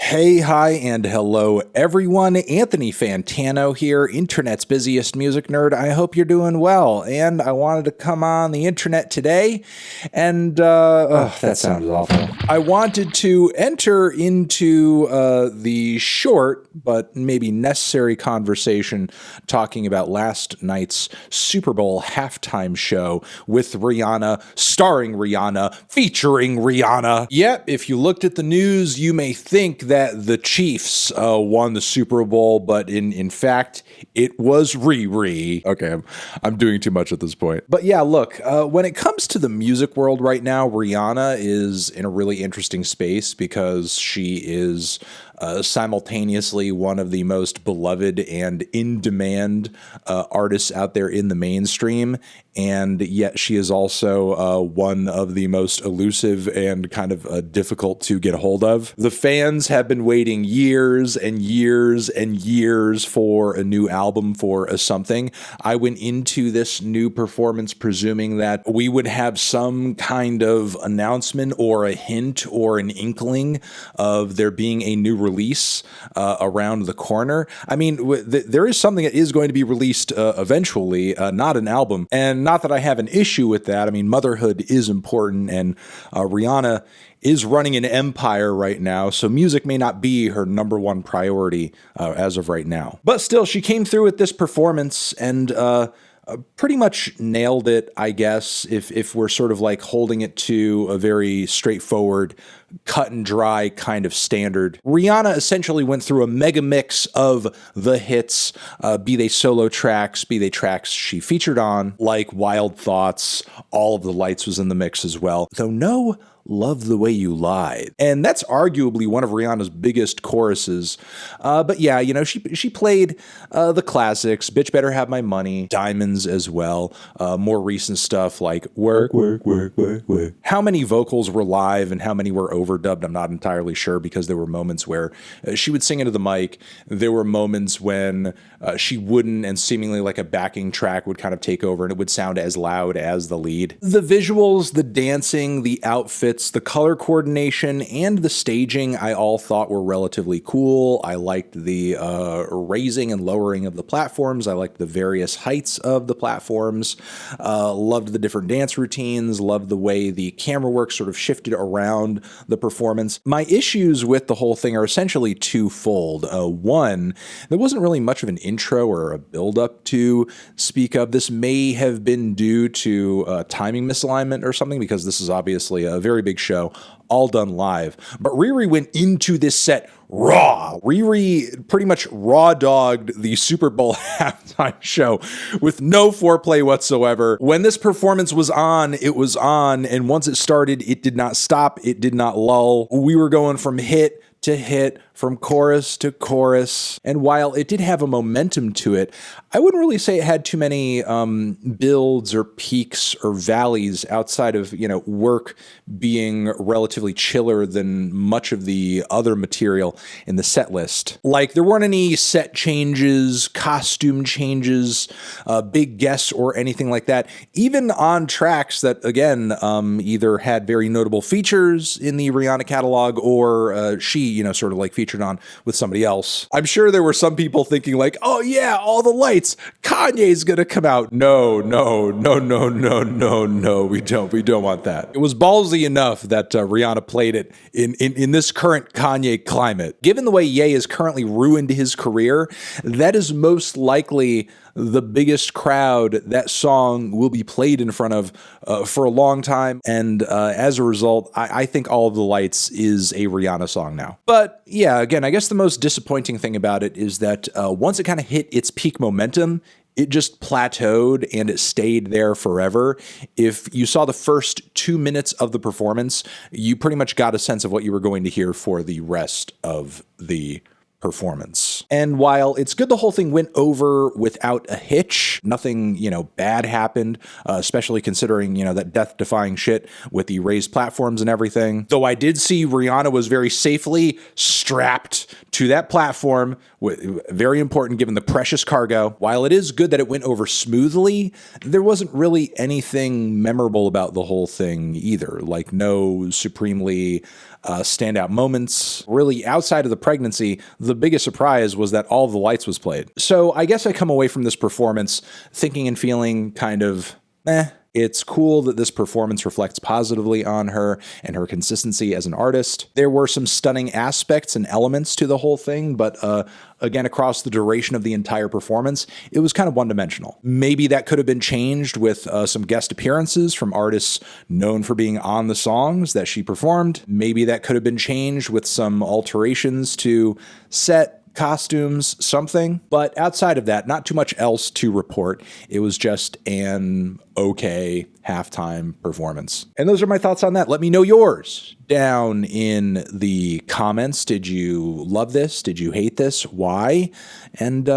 Hey, hi, and hello, everyone. Anthony Fantano here, internet's busiest music nerd. I hope you're doing well. And I wanted to come on the internet today, and that sounded awful. I wanted to enter into the short but maybe necessary conversation talking about last night's Super Bowl halftime show with Rihanna, starring Rihanna, featuring Rihanna. Yep, if you looked at the news, you may think that the Chiefs won the Super Bowl, but in fact, it was Riri. Okay, I'm doing too much at this point. But yeah, look, when it comes to the music world right now, Rihanna is in a really interesting space because she is simultaneously one of the most beloved and in-demand artists out there in the mainstream, and yet she is also one of the most elusive and kind of difficult to get a hold of. The fans have been waiting years and years and years for a new album, for a something. I went into this new performance presuming that we would have some kind of announcement or a hint or an inkling of there being a new release around the corner. I mean, there is something that is going to be released eventually, not an album. And not that I have an issue with that. I mean, motherhood is important, and Rihanna is running an empire right now, so music may not be her number one priority as of right now. But still, she came through with this performance and pretty much nailed it, I guess, if we're sort of like holding it to a very straightforward, cut and dry kind of standard. Rihanna essentially went through a mega mix of the hits, be they solo tracks, be they tracks she featured on, like Wild Thoughts. All of the Lights was in the mix as well, though no Love the Way You Lied. And that's arguably one of Rihanna's biggest choruses. But yeah, you know, she played the classics, Bitch Better Have My Money, Diamonds as well, more recent stuff like Work, Work, Work, Work, Work. How many vocals were live and how many were overdubbed, I'm not entirely sure, because there were moments where she would sing into the mic. There were moments when she wouldn't, and seemingly like a backing track would kind of take over and it would sound as loud as the lead. The visuals, the dancing, the outfits, the color coordination, and the staging I all thought were relatively cool. I liked the raising and lowering of the platforms. I liked the various heights of the platforms. Loved the different dance routines. Loved the way the camera work sort of shifted around the performance. My issues with the whole thing are essentially twofold. One, there wasn't really much of an intro or a build-up to speak of. This may have been due to timing misalignment or something, because this is obviously a very big show, all done live. But Riri went into this set raw. Riri pretty much raw dogged the Super Bowl halftime show with no foreplay whatsoever. When this performance was on, it was on, and once it started, it did not stop, it did not lull. We were going from hit to hit, from chorus to chorus. And while it did have a momentum to it, I wouldn't really say it had too many builds or peaks or valleys outside of, you know, Work being relatively chiller than much of the other material in the set list. Like, there weren't any set changes, costume changes, big guests or anything like that. Even on tracks that, again, either had very notable features in the Rihanna catalog or she, you know, sort of like featured on with somebody else. I'm sure there were some people thinking like, oh yeah, all the lights, Kanye's gonna come out. No, we don't want that. It was ballsy enough that Rihanna played it in this current Kanye climate. Given the way Ye has currently ruined his career, that is most likely the biggest crowd that song will be played in front of for a long time. And as a result, I think All of the Lights is a Rihanna song now. But yeah, again, I guess the most disappointing thing about it is that once it kind of hit its peak momentum, it just plateaued and it stayed there forever. If you saw the first 2 minutes of the performance, you pretty much got a sense of what you were going to hear for the rest of the performance. And while it's good the whole thing went over without a hitch, nothing, you know, bad happened, especially considering, you know, that death-defying shit with the raised platforms and everything. Though I did see Rihanna was very safely strapped to that platform. Very important given the precious cargo. While it is good that it went over smoothly, there wasn't really anything memorable about the whole thing either. Like no supremely standout moments. Really, outside of the pregnancy, the biggest surprise was that all of the lights was played. So I guess I come away from this performance thinking and feeling kind of, It's cool that this performance reflects positively on her and her consistency as an artist. There were some stunning aspects and elements to the whole thing, but again, across the duration of the entire performance, it was kind of one-dimensional. Maybe that could have been changed with some guest appearances from artists known for being on the songs that she performed. Maybe that could have been changed with some alterations to set, costumes, something. But outside of that, not too much else to report. It was just an okay halftime performance. And those are my thoughts on that. Let me know yours down in the comments. Did you love this? Did you hate this? Why? And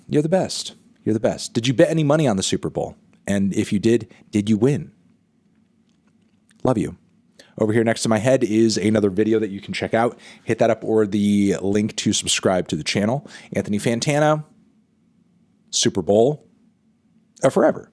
you're the best. You're the best. Did you bet any money on the Super Bowl? And if you did you win? Love you. Over here next to my head is another video that you can check out. Hit that up or the link to subscribe to the channel. Anthony Fantano, Super Bowl, forever.